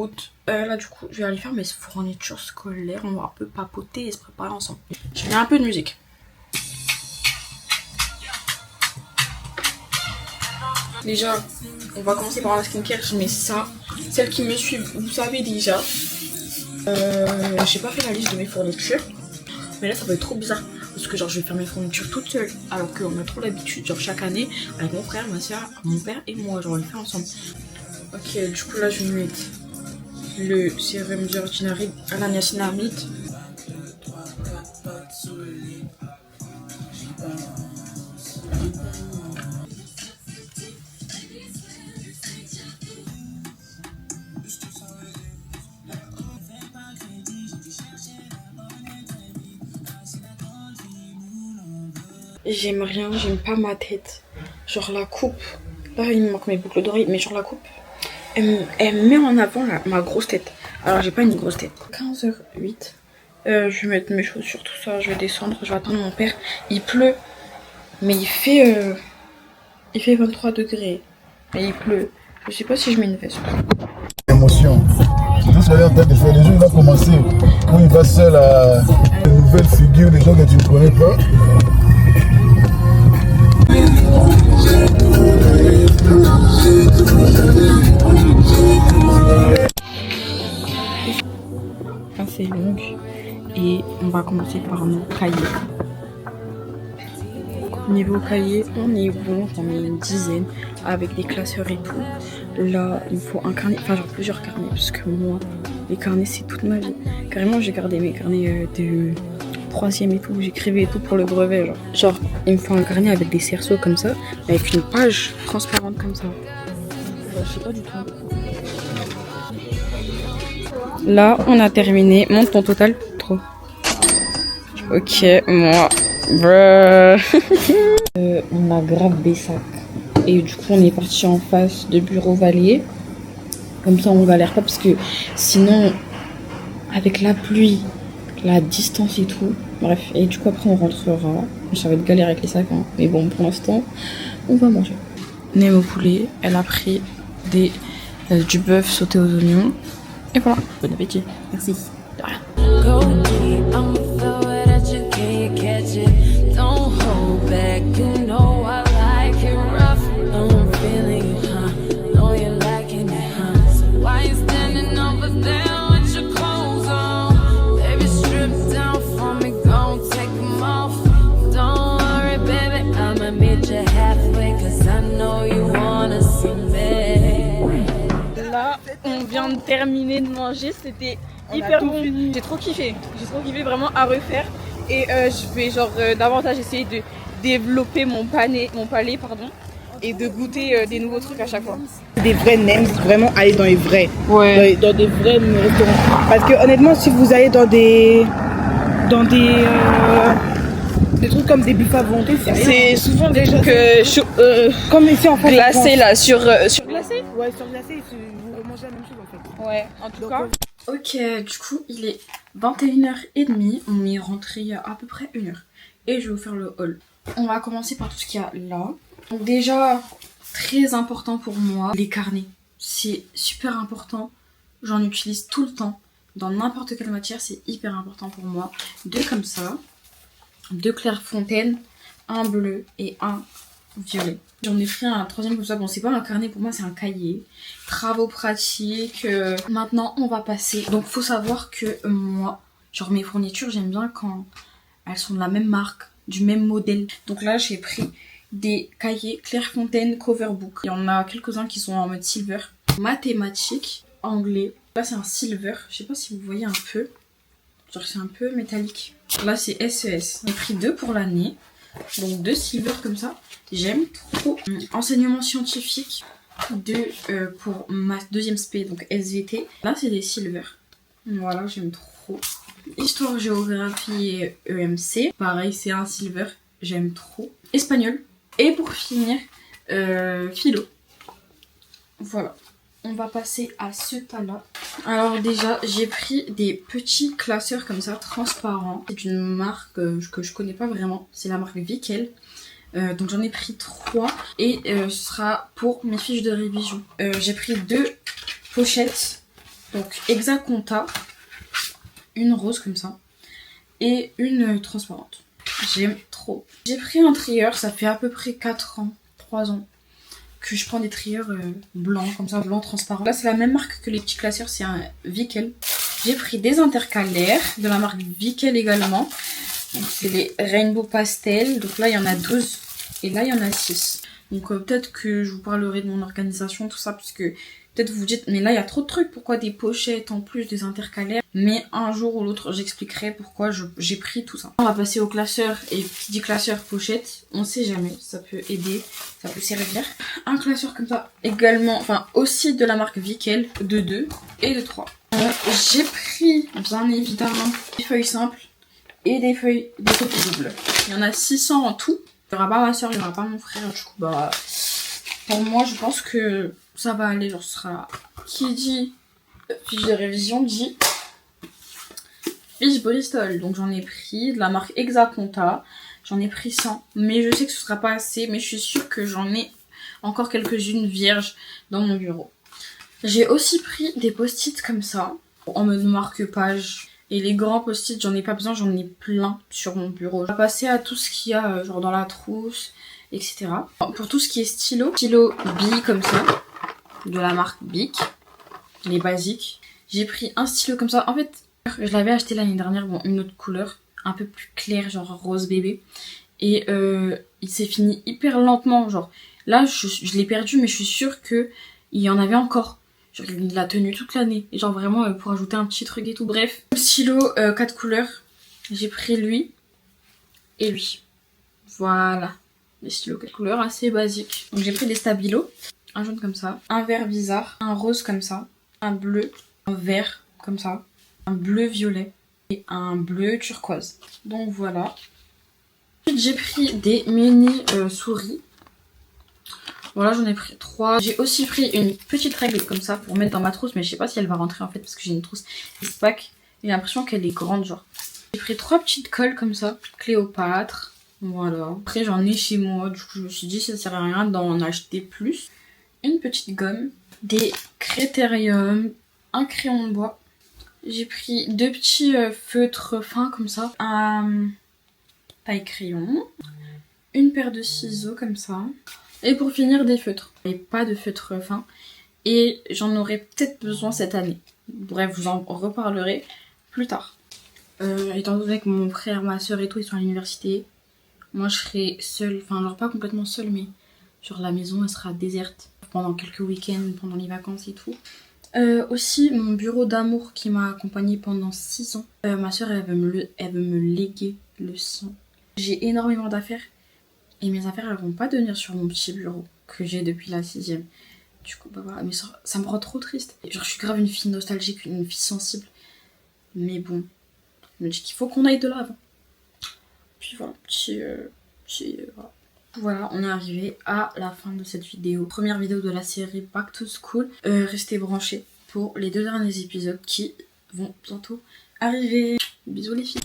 août. Là du coup je vais aller faire mes fournitures scolaires. On va un peu papoter et se préparer ensemble. Je mets un peu de musique. Déjà on va commencer par la skincare. Je mets ça. Celles qui me suivent vous savez déjà. J'ai pas fait la liste de mes fournitures. Mais là ça va être trop bizarre. Parce que genre je vais faire mes fournitures toute seule. Alors qu'on a trop l'habitude genre chaque année avec mon frère, ma soeur, mon père et moi. Genre on les fait ensemble. Ok, du coup là je vais mettre le sérum d'ordinary à la niacinamide. J'aime rien, j'aime pas ma tête. Genre la coupe. Là il me manque mes boucles d'oreilles, mais genre la coupe. Elle met en avant ma grosse tête. Alors j'ai pas une grosse tête. 15h08. Je vais mettre mes chaussures, tout ça. Je vais descendre. Je vais attendre mon père. Il pleut. Mais il fait 23 degrés. Mais il pleut. Je sais pas si je mets une veste. Émotion. Juste en train de faire les jeux, il va commencer. Où il va seul à une nouvelle figure, des gens que tu ne connais pas. Assez longue et on va commencer par nos cahiers. Niveau cahier, on est bon, j'en ai une dizaine avec des classeurs et tout. Là, il me faut un carnet, enfin genre plusieurs carnets parce que moi, les carnets c'est toute ma vie. Carrément, j'ai gardé mes carnets de 3e et tout, j'écrivais et tout pour le brevet. Genre, il me faut un carnet avec des cerceaux comme ça, avec une page transparente comme ça. Je sais pas du tout. Là, on a terminé. Montre ton total. Trop. Ok, moi. On a grave des sacs. Et du coup, on est parti en face de Bureau Valier. Comme ça, on galère pas parce que sinon, avec la pluie, la distance et tout. Bref, et du coup, après, on rentrera. Ça va être galère avec les sacs. Hein. Mais bon, pour l'instant, on va manger. Nem au poulet. Elle a pris du bœuf sauté aux oignons. Et voilà, bon appétit. Merci. De rien. Là, on vient de terminer de manger, c'était hyper bon. J'ai trop kiffé vraiment à refaire. Et je vais genre davantage essayer de développer mon palais pardon, et de goûter des nouveaux trucs à chaque fois. Des vrais nems, vraiment aller dans les vrais. Ouais. Dans des vrais restaurants. Parce que honnêtement, si vous allez dans des trucs comme des buffets à volonté, C'est souvent des trucs comme ici en France. glacés là, sur glacé. Ouais, sur glacé, vous mangez la même chose en fait. Ouais, en tout cas. Ok, du coup, il est 21h30. On est rentré il y a à peu près 1 heure. Et je vais vous faire le haul. On va commencer par tout ce qu'il y a là. Donc déjà, très important pour moi, les carnets. C'est super important. J'en utilise tout le temps. Dans n'importe quelle matière, c'est hyper important pour moi. 2 comme ça. 2 Clairefontaine. Un bleu et un violet. J'en ai pris un 3e comme ça. Bon, c'est pas un carnet pour moi, c'est un cahier. Travaux pratiques. Maintenant, on va passer. Donc, faut savoir que moi, genre mes fournitures, j'aime bien quand elles sont de la même marque, du même modèle. Donc là, j'ai pris des cahiers Clairefontaine Coverbook. Il y en a quelques-uns qui sont en mode silver. Mathématiques, anglais. Là, c'est un silver. Je sais pas si vous voyez un peu. Genre, c'est un peu métallique. Là, c'est SES. J'ai pris 2 pour l'année. Donc 2 silver comme ça. J'aime trop. Enseignement scientifique. 2 pour ma 2e spé, donc SVT. Là, c'est des silver. Voilà, j'aime trop. Histoire, géographie et EMC. Pareil, c'est un silver. J'aime trop. Espagnol. Et pour finir, philo. Voilà. On va passer à ce tas-là. Alors déjà, j'ai pris des petits classeurs comme ça, transparents. C'est une marque que je connais pas vraiment. C'est la marque Vickel. Donc j'en ai pris 3. Et ce sera pour mes fiches de révision. J'ai pris 2 pochettes Donc Exaconta, une rose comme ça et une transparente. J'aime trop. J'ai pris un trieur, ça fait à peu près 4 ans, 3 ans que je prends des trieurs blancs comme ça, blanc transparent. Là c'est la même marque que les petits classeurs, c'est un Vickel. J'ai pris des intercalaires de la marque Vickel également. C'est les Rainbow Pastel. Donc là il y en a 12 et là il y en a 6. Donc peut-être que je vous parlerai de mon organisation, tout ça, puisque peut-être vous vous dites, mais là il y a trop de trucs, pourquoi des pochettes en plus des intercalaires? Mais un jour ou l'autre j'expliquerai pourquoi j'ai pris tout ça. On va passer au classeur, et qui dit classeur pochette, on sait jamais, ça peut aider, ça peut servir. Un classeur comme ça également, enfin aussi de la marque Vickel, de 2 et de 3. J'ai pris bien évidemment des feuilles simples et des feuilles doubles. Il y en a 600 en tout. Il n'y aura pas ma soeur, il n'y aura pas mon frère, du coup bah pour moi je pense que ça va aller, genre ce sera qui dit fiche de révision dit fiche Bristol. Donc j'en ai pris de la marque Exaconta, j'en ai pris 100, mais je sais que ce sera pas assez, mais je suis sûre que j'en ai encore quelques-unes vierges dans mon bureau. J'ai aussi pris des post-it comme ça, en mode marque-page. Et les grands post-it, j'en ai pas besoin, j'en ai plein sur mon bureau. On va passer à tout ce qu'il y a genre dans la trousse, etc. Pour tout ce qui est stylo Bic comme ça, de la marque Bic, les basiques. J'ai pris un stylo comme ça. En fait, je l'avais acheté l'année dernière, bon, une autre couleur, un peu plus claire, genre rose bébé. Et il s'est fini hyper lentement, genre. Là, je l'ai perdu, mais je suis sûre qu'il y en avait encore. Genre, il l'a tenu toute l'année. Et genre vraiment pour ajouter un petit truc et tout. Bref, stylo 4 couleurs. J'ai pris lui et lui. Voilà. Les stylos 4 couleurs assez basiques. Donc j'ai pris des stabilos. Un jaune comme ça. Un vert bizarre. Un rose comme ça. Un bleu. Un vert comme ça. Un bleu violet. Et un bleu turquoise. Donc voilà. Ensuite j'ai pris des mini souris. Voilà, j'en ai pris 3. J'ai aussi pris une petite règle comme ça pour mettre dans ma trousse, mais je sais pas si elle va rentrer en fait parce que j'ai une trousse Espac. J'ai l'impression qu'elle est grande, genre. J'ai pris 3 petites colles comme ça, Cléopâtre. Voilà. Après, j'en ai chez moi, du coup, je me suis dit ça sert à rien d'en acheter plus. Une petite gomme, des critériums, un crayon de bois. J'ai pris 2 petits feutres fins comme ça, un taille-crayon, une paire de ciseaux comme ça. Et pour finir, des feutres. Et pas de feutres fins. Et j'en aurai peut-être besoin cette année. Bref, vous en reparlerai plus tard. Étant donné que mon frère, ma soeur et tout, ils sont à l'université, moi je serai seule. Enfin, genre pas complètement seule, mais genre la maison, elle sera déserte pendant quelques week-ends, pendant les vacances et tout. Aussi, mon bureau d'amour qui m'a accompagnée pendant 6 ans. Ma soeur, elle veut me léguer le sien. J'ai énormément d'affaires. Et mes affaires, elles vont pas devenir sur mon petit bureau que j'ai depuis la 6e. Du coup, bah voilà, mais ça me rend trop triste. Genre, je suis grave une fille nostalgique, une fille sensible. Mais bon, je me dis qu'il faut qu'on aille de l'avant. Puis voilà, voilà. Voilà, on est arrivé à la fin de cette vidéo. Première vidéo de la série Back to School. Restez branchés pour les 2 derniers épisodes qui vont bientôt arriver. Bisous les filles.